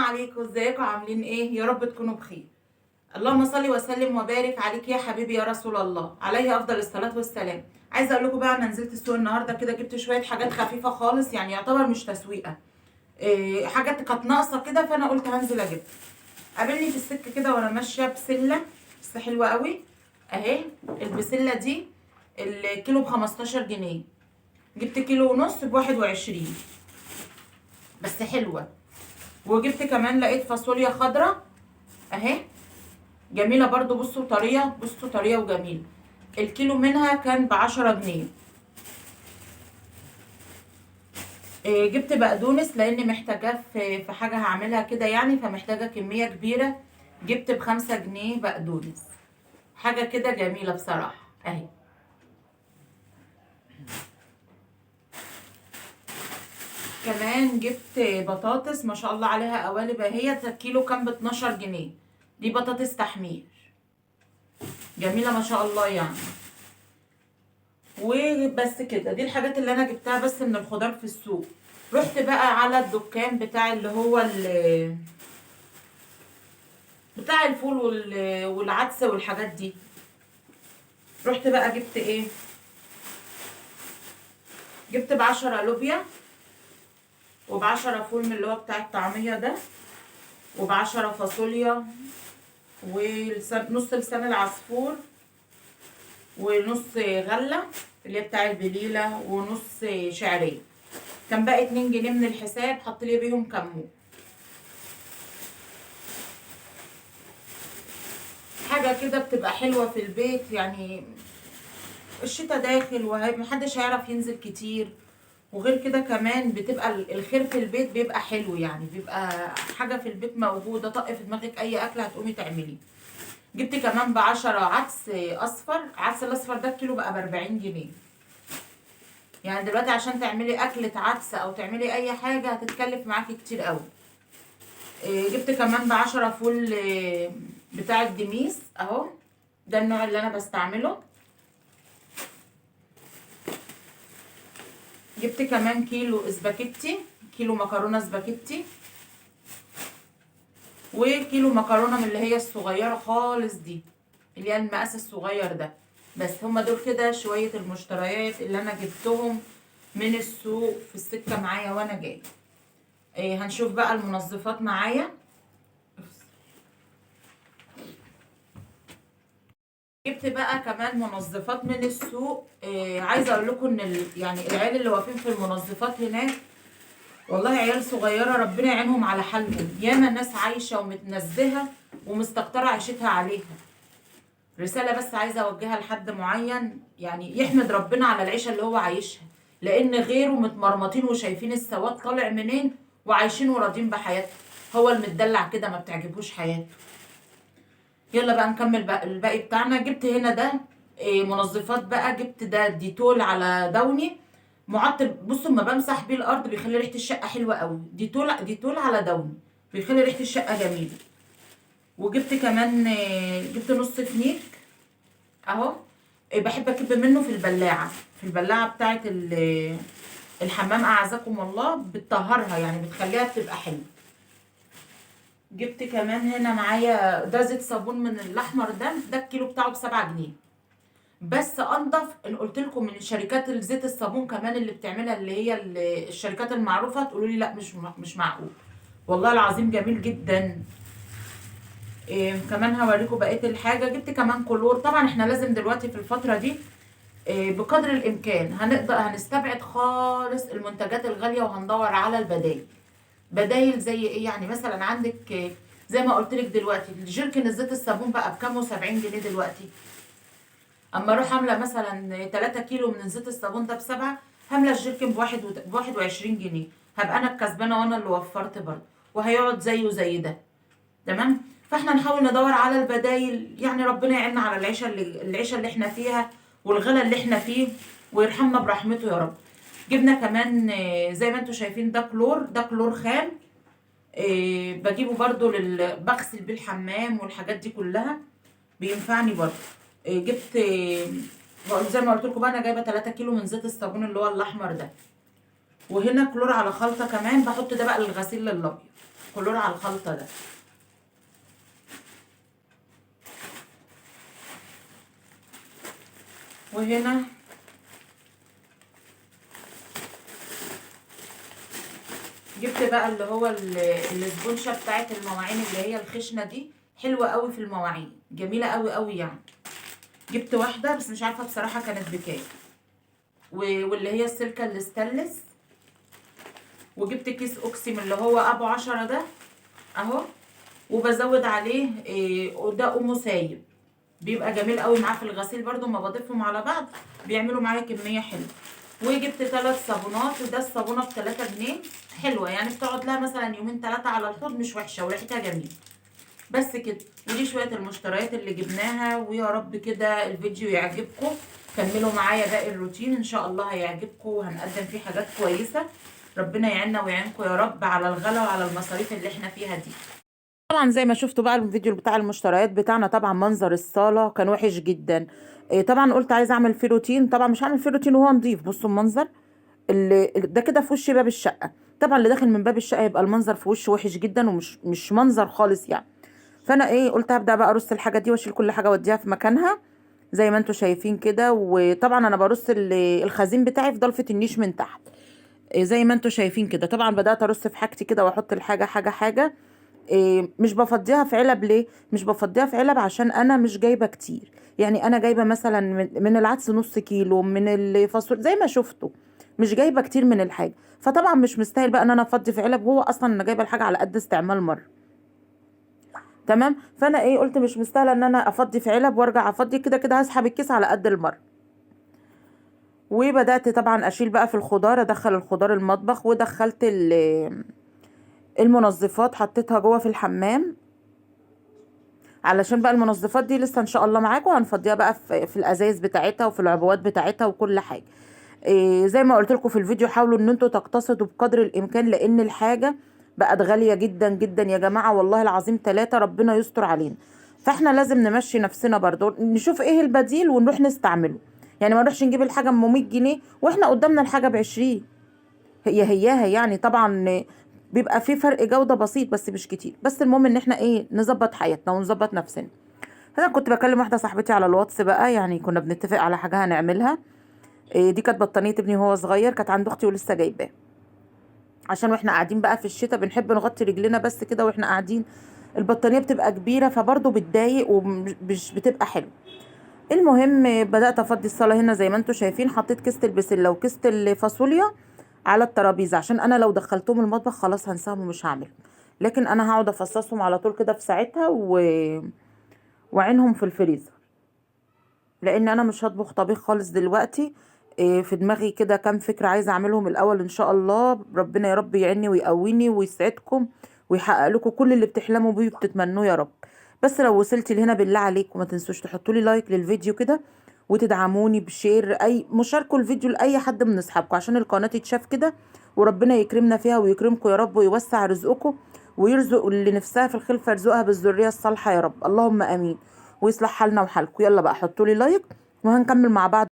عليكم، ازيكم عاملين ايه؟ يا رب تكونوا بخير. اللهم صل وسلم وبارك عليك يا حبيبي يا رسول الله، عليه افضل الصلاه والسلام. عايزه اقول لكم بقى، انا نزلت السوق النهارده كده، جبت شويه حاجات خفيفه خالص، يعني يعتبر مش تسويقه. حاجات كانت ناقصه كده، فانا قلت هنزل اجيبها. قابلني في السكه كده وانا ماشيه بسله، بس حلوه قوي اهي. البسله دي الكيلو ب 15 جنيه، جبت كيلو ونص ب 21، بس حلوه. وجبت كمان لقيت فاصوليا خضراء اهي، جميلة برضو. بصوا طرية، بصوا طرية وجميلة. الكيلو منها كان ب10 جنيه. جبت بقدونس لاني محتاجاه في حاجة هعملها كده يعني، فمحتاجة كمية كبيرة. جبت ب5 جنيه بقدونس، حاجة كده جميلة بصراحة اهي. كمان جبت بطاطس ما شاء الله عليها قوالب اهي، الكيلو كان ب12 جنيه. دي بطاطس تحمير جميلة ما شاء الله يعني. وبس كده، دي الحاجات اللي انا جبتها بس من الخضار في السوق. رحت بقى على الدكان بتاع اللي هو بتاع الفول والعدس والحاجات دي. رحت بقى جبت ايه، جبت ب10 لوبيا، وب10 فول من اللي هو بتاع الطعمية ده، وب10 فاصوليا، ونص لسان العصفور، ونص غلة اللي هي بتاع البليلة، ونص شعرية. كان بقى 2 جنيه من الحساب، حط لي بيهم كمون. حاجة كده بتبقى حلوة في البيت يعني. الشتا داخل ومحدش هيعرف ينزل كتير، وغير كده كمان بتبقى الخير في البيت بيبقى حلو يعني، بيبقى حاجة في البيت موجودة، طق في دماغك أي أكلة هتقومي تعملي. جبت كمان ب10 عدس أصفر. العدس الأصفر ده الكيلو بقى ب40 جنيه. يعني دلوقتي عشان تعملي أكلة عدس أو تعملي أي حاجة هتتكلف معاكي كتير قوي. جبت كمان ب10 فول بتاع الدميس أهو، ده النوع اللي أنا بستعمله. جبت كمان كيلو اسباجيتي، كيلو مكرونه اسباجيتي، وكيلو مكرونه من اللي هي الصغيره خالص دي، اللي هي المقاس الصغير ده. بس هما دول كده شويه المشتريات اللي انا جبتهم من السوق في السكه معايا وانا جاي. هنشوف بقى المنظفات معايا. جبت بقى كمان منظفات من السوق. عايزه اقول لكم ان يعني العيال اللي واقفين في المنظفات هناك والله عيال صغيرة، ربنا يعينهم على حالهم. ياما ناس عايشة ومتنزهة ومستكترة عيشتها عليها. رسالة بس عايزة أوجهها لحد معين، يعني يحمد ربنا على العيشة اللي هو عايشها، لأن غيره متمرمطين وشايفين السواد طالع منين وعايشين وراضين بحياتهم. هو المدلع كده ما بتعجبوش حياته. يلا بقى نكمل بقى الباقي بتاعنا. جبت هنا ده منظفات بقى. جبت ده ديتول على دوني معطر. بصوا لما بمسح بيه الارض بيخلي ريحه الشقه حلوه قوي. ديتول على دوني بيخلي ريحه الشقه جميله. وجبت كمان جبت نص فنيك اهو. بحب اكب منه في البلاعه، في البلاعه بتاعه الحمام اعزكم الله، بتطهرها يعني بتخليها بتبقى حلوه. جبت كمان هنا معايا ده زيت صابون من الاحمر ده الكيلو بتاعه ب7 جنيه. بس انضف ان قلت لكم من شركات الزيت الصابون كمان اللي بتعملها، اللي هي الشركات المعروفه، تقولوا لي لا مش معقول. والله العظيم جميل جدا. كمان هوريكم بقيه الحاجه. جبت كمان كلور. طبعا احنا لازم دلوقتي في الفتره دي بقدر الامكان هنستبعد خالص المنتجات الغاليه، وهندور على البدائل. بدايل زي ايه يعني؟ مثلا عندك زي ما قلت لك دلوقتي الجيركن الزيت الصابون بقى بكام؟ 70 جنيه دلوقتي. اما اروح عامله مثلا 3 كيلو من زيت الصابون ده ب7، هامله الجيركن ب21 جنيه. هبقى انا الكسبانه وانا اللي وفرت برضه، وهيقعد زيه زي ده. تمام. فاحنا نحاول ندور على البدايل، يعني ربنا يعيننا على العيشه اللي احنا فيها والغلا اللي احنا فيه، ويرحمنا برحمته يا رب. جبنا كمان زي ما انتم شايفين ده كلور، ده كلور خام. بجيبه برضو بغسل بيه الحمام والحاجات دي كلها، بينفعني برضو. جبت زي ما قلت لكم بقى، انا جايبه 3 كيلو من زيت الصابون اللي هو الاحمر ده. وهنا كلور على خلطه كمان، بحط ده بقى للغسيل الابيض. كلور على الخلطه ده. وهنا جبت بقى اللي هو الاسبونشه بتاعت المواعين اللي هي الخشنه دي، حلوه قوي في المواعين، جميله قوي قوي يعني. جبت واحده بس مش عارفه بصراحه كانت بكام، واللي هي السلكه الاستانلس. وجبت كيس اوكسي من اللي هو ابو 10 ده اهو، وبزود عليه ده اومو سايب، بيبقى جميل قوي معاه في الغسيل برده، ما بضيفهم على بعض بيعملوا معايا كميه حلوه. وجبت 3 صابونات، وده الصابونه ب3 جنيه، حلوه يعني بتقعد لها مثلا يومين 3 على الحوض، مش وحشه وريحتها جميله. بس كده، ودي شويه المشتريات اللي جبناها. ويا رب كده الفيديو يعجبكم، كملوا معايا باقي الروتين ان شاء الله هيعجبكم، وهنقدم فيه حاجات كويسه. ربنا يعيننا ويعينكم يا رب على الغلا وعلى المصاريف اللي احنا فيها دي. طبعا زي ما شفتوا بقى الفيديو بتاع المشتريات بتاعنا، طبعا منظر الصاله كان وحش جدا. طبعا قلت عايزه اعمل فيه روتين، طبعا مش هعمل فيه روتين وهو نضيف. بصوا المنظر ده كده في وش باب الشقه، طبعا اللي داخل من باب الشقه يبقى المنظر في وشه وحش جدا، ومش مش منظر خالص يعني. فانا قلت هبدا بقى ارص الحاجه دي واشيل كل حاجه واديها في مكانها زي ما انتم شايفين كده. وطبعا انا برص الخزين بتاعي في ضلفه النيش من تحت زي ما انتم شايفين كده. طبعا بدات ارص في حاجتي كده واحط الحاجه حاجه حاجه. مش بفضيها في علب. ليه مش بفضيها في علب؟ عشان انا مش جايبه كتير، يعني انا جايبه مثلا من العدس نص كيلو، من الفاصوليا زي ما شفتوا، مش جايبه كتير من الحاجه. فطبعا مش مستاهل بقى ان انا افضي في علب، هو اصلا انا جايبه الحاجه على قد استعمال مره. تمام. فانا قلت مش مستاهله ان انا افضي في علب وارجع افضي، كده كده هسحب الكيس على قد المره. وبدات طبعا اشيل بقى في الخضار، ادخل الخضار المطبخ، ودخلت المنظفات حطيتها جوه في الحمام، علشان بقى المنظفات دي لسه ان شاء الله معاكم هنفضيها بقى في الازايز بتاعتها وفي العبوات بتاعتها وكل حاجه. زي ما قلت لكم في الفيديو، حاولوا ان انتوا تقتصدوا بقدر الامكان، لان الحاجه بقت غاليه جدا جدا يا جماعه، والله العظيم 3 ربنا يستر علينا. فاحنا لازم نمشي نفسنا برضو، نشوف ايه البديل ونروح نستعمله. يعني ما نروحش نجيب الحاجه ب 100 جنيه واحنا قدامنا الحاجه ب20، هياها يعني. طبعا بيبقى في فرق جودة بسيط بس مش كتير، بس المهم ان احنا نظبط حياتنا ونظبط نفسنا. انا كنت بكلم واحدة صاحبتي على الواتس بقى، يعني كنا بنتفق على حاجة هنعملها. دي كانت بطانية ابني وهو صغير، كانت عند اختي ولسه جايباه، عشان واحنا قاعدين بقى في الشتاء بنحب نغطي رجلنا بس كده واحنا قاعدين. البطانية بتبقى كبيرة فبرضه بتضايق ومش بتبقى حلو. المهم بدأت افضي الصالة هنا زي ما انتم شايفين، حطيت كيسة البسلة وكيسة الفاصوليا على الترابيزه، عشان انا لو دخلتهم المطبخ خلاص هنساهم ومش هعمل، لكن انا هقعد افصصهم على طول كده في ساعتها وعينهم في الفريزر، لان انا مش هطبخ طبيخ خالص دلوقتي. في دماغي كده كام فكره عايزه اعملهم الاول ان شاء الله. ربنا يا رب يعيني ويقويني ويسعدكم ويحقق لكم كل اللي بتحلموا بيه وبتتمنوه يا رب. بس لو وصلتي لهنا بالله عليكم ما تنسوش تحطوا لي لايك للفيديو كده، وتدعموني بشير، مشاركوا الفيديو لاي حد من اصحابكم عشان القناه تتشاف كده، وربنا يكرمنا فيها ويكرمكم يا رب، ويوسع رزقكم، ويرزق اللي نفسها في الخلفه يرزقها بالذريه الصالحه يا رب، اللهم امين، ويصلح حالنا وحالكم. يلا بقى حطوا لي لايك وهنكمل مع بعض.